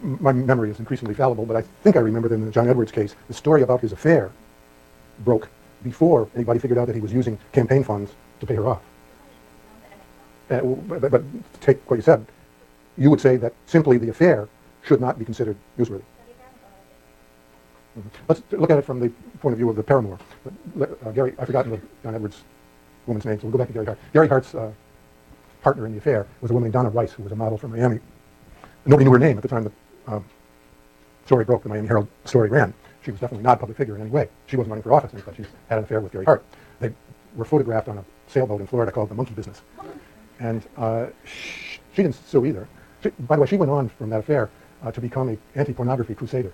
my memory is increasingly fallible, but I think I remember that in the John Edwards case, the story about his affair broke before anybody figured out that he was using campaign funds to pay her off. But to take what you said, you would say that simply the affair should not be considered newsworthy. Let's look at it from the point of view of the paramour. Gary, I've forgotten the John Edwards woman's name, so we'll go back to Gary Hart. Gary Hart's partner in the affair was a woman named Donna Rice, who was a model from Miami. Nobody knew her name at the time the story broke, the Miami Herald story ran. She was definitely not a public figure in any way. She wasn't running for office, but she had an affair with Gary Hart. They were photographed on a sailboat in Florida called the Monkey Business. And she didn't sue either. By the way, she went on from that affair to become an anti-pornography crusader.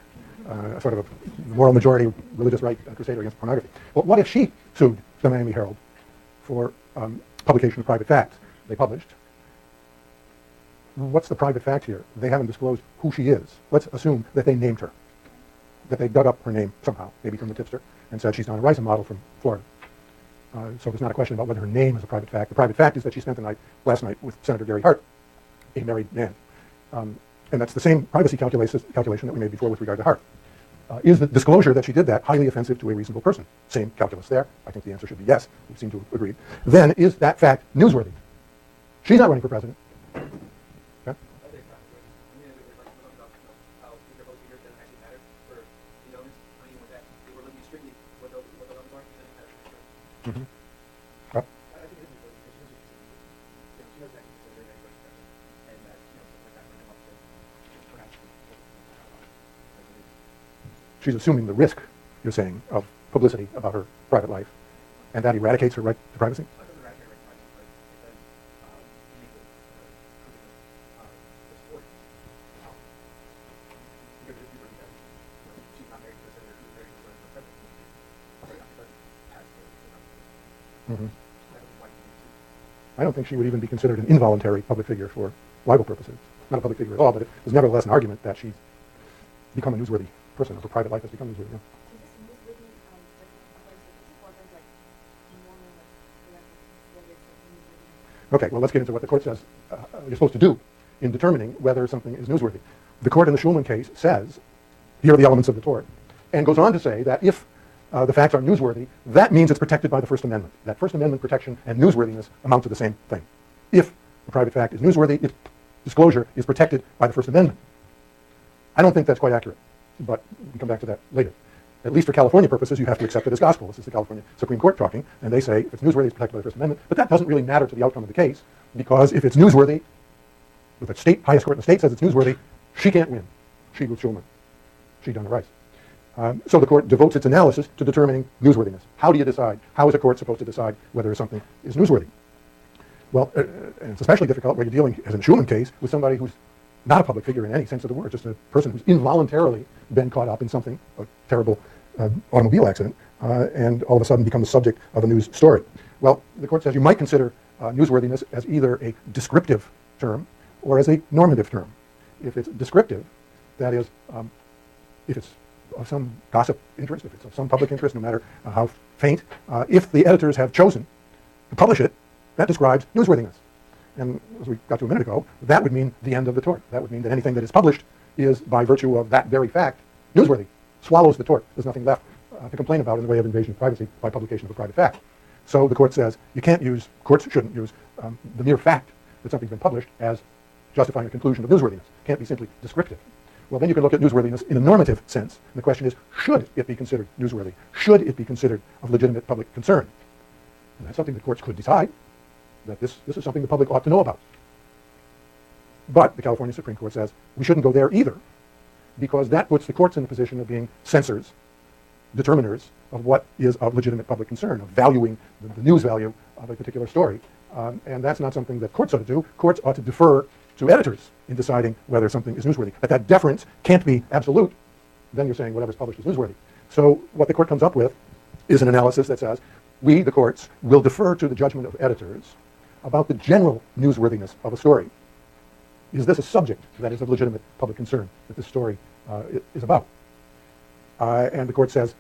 Sort of a moral majority religious right crusader against pornography. Well, what if she sued the Miami Herald for publication of private facts they published? What's the private fact here? They haven't disclosed who she is. Let's assume that they named her, that they dug up her name somehow, maybe from the tipster, and said she's Donna Rice, a model from Florida. So there's not a question about whether her name is a private fact. The private fact is that she spent the night last night with Senator Gary Hart, a married man. And that's the same privacy calculation that we made before with regard to Hart. Is the disclosure that she did that highly offensive to a reasonable person? Same calculus there. I think the answer should be yes. We seem to agree. Then is that fact newsworthy? She's not running for president. Okay? Mm-hmm. Well, she's assuming the risk, you're saying, of publicity about her private life, and that eradicates her right to privacy? Mm-hmm. I don't think she would even be considered an involuntary public figure for libel purposes. Not a public figure at all, but there's nevertheless an argument that she's become a newsworthy person, or her private life has become newsworthy. Yeah. Okay, well, let's get into what the court says you're supposed to do in determining whether something is newsworthy. The court in the Schulman case says, here are the elements of the tort, and goes on to say that if the facts are newsworthy, that means it's protected by the First Amendment. That First Amendment protection and newsworthiness amount to the same thing. If the private fact is newsworthy, its disclosure is protected by the First Amendment. I don't think that's quite accurate, but we can come back to that later. At least for California purposes, you have to accept it as gospel. This is the California Supreme Court talking, and they say if it's newsworthy, it's protected by the First Amendment, but that doesn't really matter to the outcome of the case, because if it's newsworthy, if the state, highest court in the state says it's newsworthy, she can't win. She was Schulman. She Donna Rice. So the court devotes its analysis to determining newsworthiness. How do you decide? How is a court supposed to decide whether something is newsworthy? Well, and it's especially difficult when you're dealing, as in the Schulman case, with somebody who's not a public figure in any sense of the word, just a person who's involuntarily been caught up in something, a terrible automobile accident, and all of a sudden become the subject of a news story. Well, the court says you might consider newsworthiness as either a descriptive term or as a normative term. If it's descriptive, that is, if it's of some gossip interest, if it's of some public interest, no matter how faint, if the editors have chosen to publish it, that describes newsworthiness. And as we got to a minute ago, that would mean the end of the tort. That would mean that anything that is published is, by virtue of that very fact, newsworthy, swallows the tort. There's nothing left to complain about in the way of invasion of privacy by publication of a private fact. So the court says you can't use, courts shouldn't use the mere fact that something's been published as justifying a conclusion of newsworthiness. It can't be simply descriptive. Well, then you can look at newsworthiness in a normative sense. And the question is, should it be considered newsworthy? Should it be considered of legitimate public concern? And that's something the courts could decide, that this is something the public ought to know about. But the California Supreme Court says we shouldn't go there either, because that puts the courts in the position of being censors, determiners of what is of legitimate public concern, of valuing the news value of a particular story. And that's not something that courts ought to do. Courts ought to defer to editors in deciding whether something is newsworthy. That deference can't be absolute. Then you're saying whatever's published is newsworthy. So what the court comes up with is an analysis that says we, the courts, will defer to the judgment of editors about the general newsworthiness of a story. Is this a subject that is of legitimate public concern that this story is about? And the court says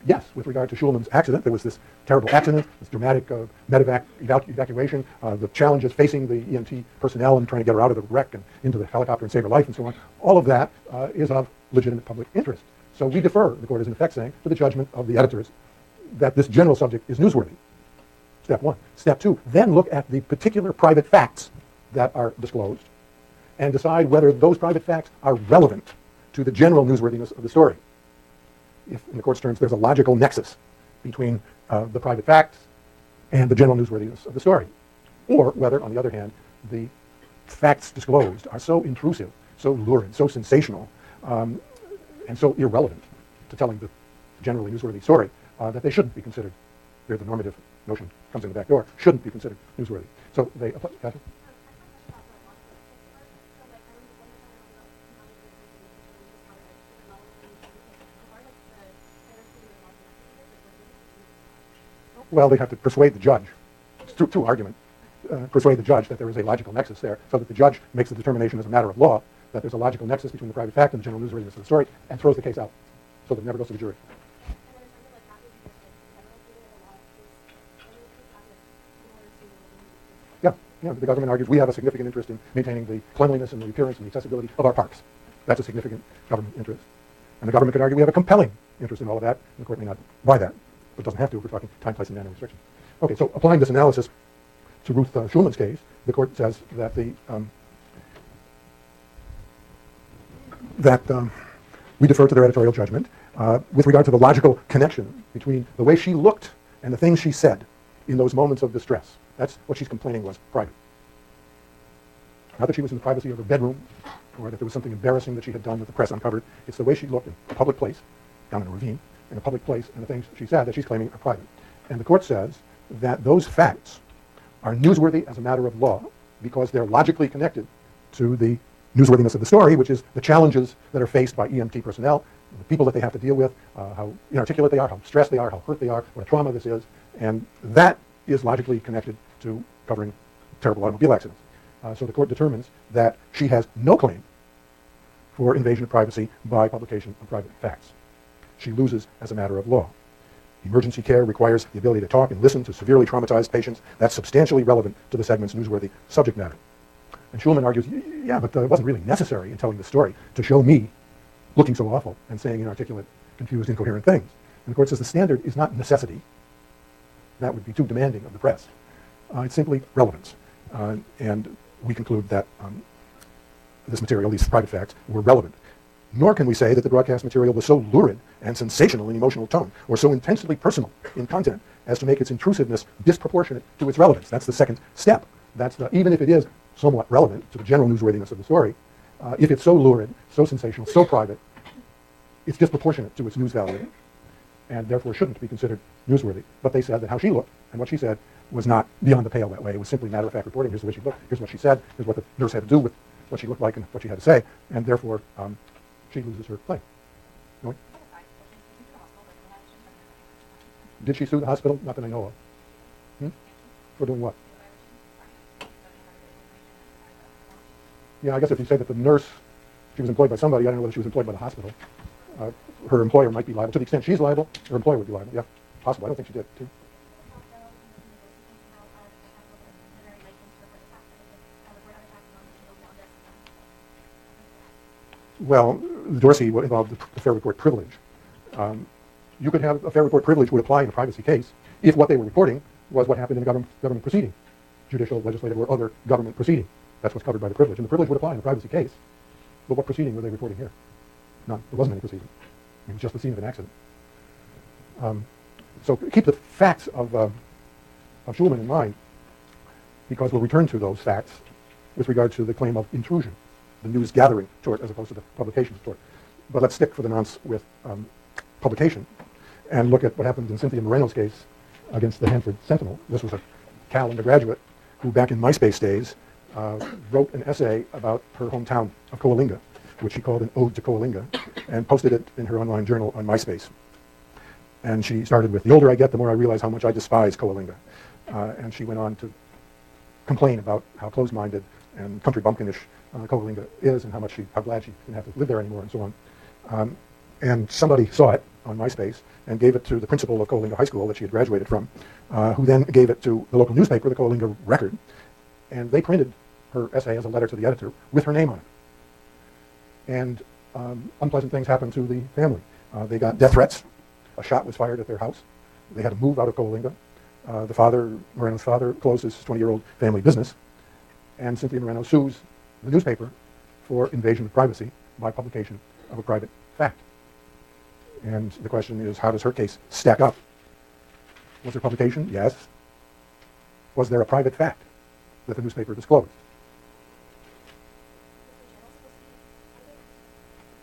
yes, with regard to Schulman's accident, there was this terrible accident, this dramatic medevac evacuation, the challenges facing the EMT personnel and trying to get her out of the wreck and into the helicopter and save her life and so on. All of that is of legitimate public interest. So we defer, the court is in effect saying, to the judgment of the editors that this general subject is newsworthy. Step one. Step two, then look at the particular private facts that are disclosed and decide whether those private facts are relevant to the general newsworthiness of the story. If, in the court's terms, there's a logical nexus between the private facts and the general newsworthiness of the story. Or whether, on the other hand, the facts disclosed are so intrusive, so lurid, so sensational, and so irrelevant to telling the generally newsworthy story that they shouldn't be considered. There the normative notion comes in the back door, shouldn't be considered newsworthy. So they apply. Gotcha? Well, they have to persuade the judge, through argument, persuade the judge that there is a logical nexus there, so that the judge makes the determination as a matter of law that there's a logical nexus between the private fact and the general newsworthiness of the story, and throws the case out, so that it never goes to the jury. Yeah, the government argues we have a significant interest in maintaining the cleanliness and the appearance and the accessibility of our parks. That's a significant government interest. And the government could argue we have a compelling interest in all of that, and the court may not buy that, but it doesn't have to if we're talking time, place, and manner restriction. Okay, so applying this analysis to Ruth Schulman's case, the court says that we defer to their editorial judgment with regard to the logical connection between the way she looked and the things she said in those moments of distress. That's what she's complaining was private. Not that she was in the privacy of her bedroom or that there was something embarrassing that she had done that the press uncovered. It's the way she looked in a public place, down in a ravine, in a public place, and the things she said that she's claiming are private. And the court says that those facts are newsworthy as a matter of law because they're logically connected to the newsworthiness of the story, which is the challenges that are faced by EMT personnel, the people that they have to deal with, how inarticulate they are, how stressed they are, how hurt they are, what a trauma this is. And that is logically connected to covering terrible automobile accidents. So the court determines that she has no claim for invasion of privacy by publication of private facts. She loses as a matter of law. Emergency care requires the ability to talk and listen to severely traumatized patients. That's substantially relevant to the segment's newsworthy subject matter. And Schulman argues, yeah, but it wasn't really necessary in telling the story to show me looking so awful and saying inarticulate, confused, incoherent things. And the court says the standard is not necessity. That would be too demanding of the press. It's simply relevance. And we conclude that this material, these private facts, were relevant. Nor can we say that the broadcast material was so lurid and sensational in emotional tone, or so intensely personal in content, as to make its intrusiveness disproportionate to its relevance. That's the second step. Even if it is somewhat relevant to the general newsworthiness of the story, if it's so lurid, so sensational, so private, it's disproportionate to its news value, and therefore shouldn't be considered newsworthy. But they said that how she looked and what she said was not beyond the pale that way. It was simply matter-of-fact reporting. Here's the way she looked, here's what she said, here's what the nurse had to do with what she looked like and what she had to say, and therefore she loses her claim. No? Did she sue the hospital? Not that I know of. For doing what? Yeah, I guess if you say that the nurse, she was employed by somebody, I don't know whether she was employed by the hospital. Her employer might be liable. To the extent she's liable, her employer would be liable. Yeah, possible. I don't think she did, too. Well, Dorsey involved the fair report privilege. You could have a fair report privilege would apply in a privacy case if what they were reporting was what happened in a government proceeding, judicial, legislative, or other government proceeding. That's what's covered by the privilege. And the privilege would apply in a privacy case. But what proceeding were they reporting here? None. There wasn't any proceeding. It was just the scene of an accident. So keep the facts of Schulman in mind, because we'll return to those facts with regard to the claim of intrusion, the news gathering tort as opposed to the publication tort. But let's stick for the nonce with publication and look at what happened in Cynthia Moreno's case against the Hanford Sentinel. This was a Cal undergraduate who back in MySpace days wrote an essay about her hometown of Coalinga, which she called an ode to Coalinga, and posted it in her online journal on MySpace. And she started with, the older I get, the more I realize how much I despise Coalinga. And she went on to complain about how closed-minded and country bumpkinish Coalinga is, and how glad she didn't have to live there anymore, and so on. And somebody saw it on MySpace and gave it to the principal of Coalinga High School that she had graduated from, who then gave it to the local newspaper, the Coalinga Record, and they printed her essay as a letter to the editor with her name on it. And unpleasant things happened to the family. They got death threats. A shot was fired at their house. They had to move out of Coalinga. The father, Moreno's father, closed his 20-year-old family business, and Cynthia Moreno sues the newspaper for invasion of privacy by publication of a private fact. And the question is, how does her case stack up? Was there publication? Yes. Was there a private fact that the newspaper disclosed?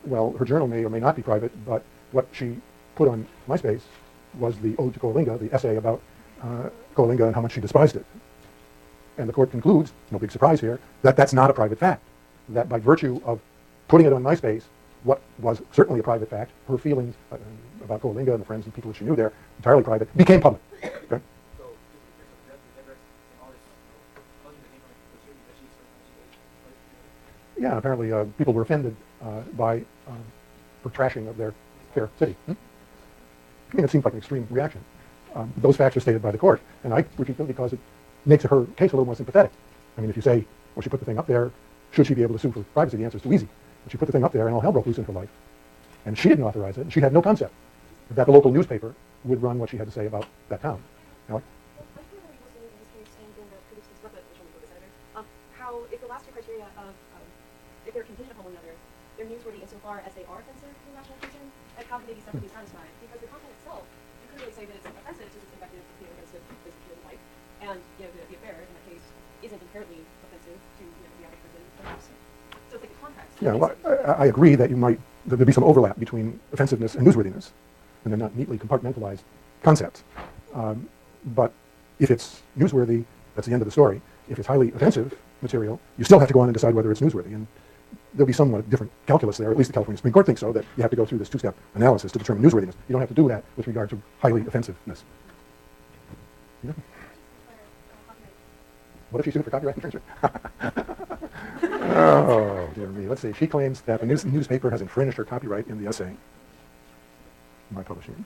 Well, her journal may or may not be private, but what she put on MySpace was the Ode to Coalinga, the essay about Coalinga and how much she despised it. And the court concludes, no big surprise here, that that's not a private fact. That by virtue of putting it on MySpace, what was certainly a private fact, her feelings about Coalinga and the friends and people that she knew there, entirely private, became public. Okay? Yeah, apparently people were offended by her trashing of their fair city. I mean, it seems like an extreme reaction. Those facts are stated by the court, and I repeat them because it makes her case a little more sympathetic. I mean, if you say, well, she put the thing up there, should she be able to sue for privacy? The answer is too easy. But she put the thing up there, and all hell broke loose in her life. And she didn't authorize it, and she had no concept that the local newspaper would run what she had to say about that town. Alec? How, if the last two criteria of, if they're contingent upon one another, they're newsworthy insofar as they are offensive to the national concern, like how can they be separately satisfied? Because the content itself, you couldn't really say that it's offensive to this invective, against a place of human life, and the affair in that case isn't inherently offensive to the average person, perhaps. So it's like the context. Yeah, well, I agree that there'd be some overlap between offensiveness and newsworthiness, and they're not neatly compartmentalized concepts. But if it's newsworthy, that's the end of the story. If it's highly offensive material, you still have to go on and decide whether it's newsworthy. And there'll be somewhat different calculus there, at least the California Supreme Court thinks so, that you have to go through this two-step analysis to determine newsworthiness. You don't have to do that with regard to highly offensiveness. Yeah. What if she sued for copyright infringement? Oh, dear me. Let's see. She claims that the newspaper has infringed her copyright in the essay. My publishing.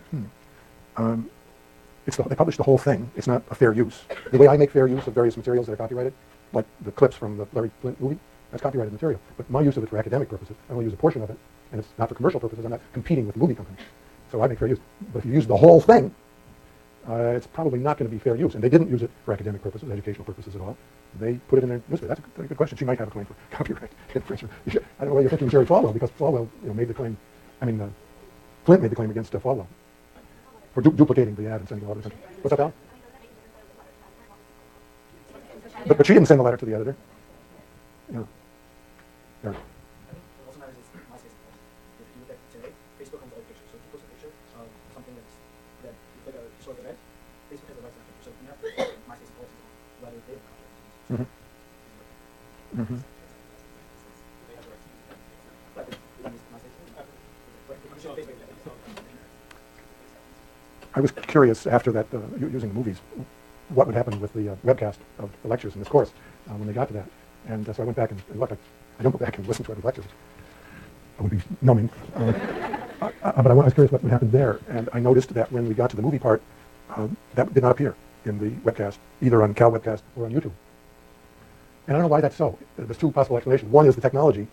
They published the whole thing. It's not a fair use. The way I make fair use of various materials that are copyrighted, like the clips from the Larry Flint movie, that's copyrighted material. But my use of it for academic purposes, I only use a portion of it, and it's not for commercial purposes. I'm not competing with the movie company. So I make fair use. But if you use the whole thing, it's probably not going to be fair use. And they didn't use it for academic purposes, educational purposes at all. They put it in their newspaper. That's a good question. She might have a claim for copyright infringement. I don't know why you're thinking Jerry Falwell, because Falwell made the claim, Flint made the claim against Falwell for duplicating the ad and sending it all over the country. What's that, Al? But she didn't send the letter to the editor. Yeah. Yeah. Also matters is MySpace. If you look at today, Facebook has a picture. So if you post a picture of something that is like a historic event, Facebook has the rights to that picture. So you have to MySpace policies on whether they have contract. Mm-hmm. They have the rights to use that. But MySpace. I was curious after that, using the movies, what would happen with the webcast of the lectures in this course when they got to that. And so I went back and looked. I don't go back and listen to every lecture. I would be numbing. But I was curious what would happen there. And I noticed that when we got to the movie part, that did not appear in the webcast, either on Cal Webcast or on YouTube. And I don't know why that's so. There's two possible explanations. One is the technology.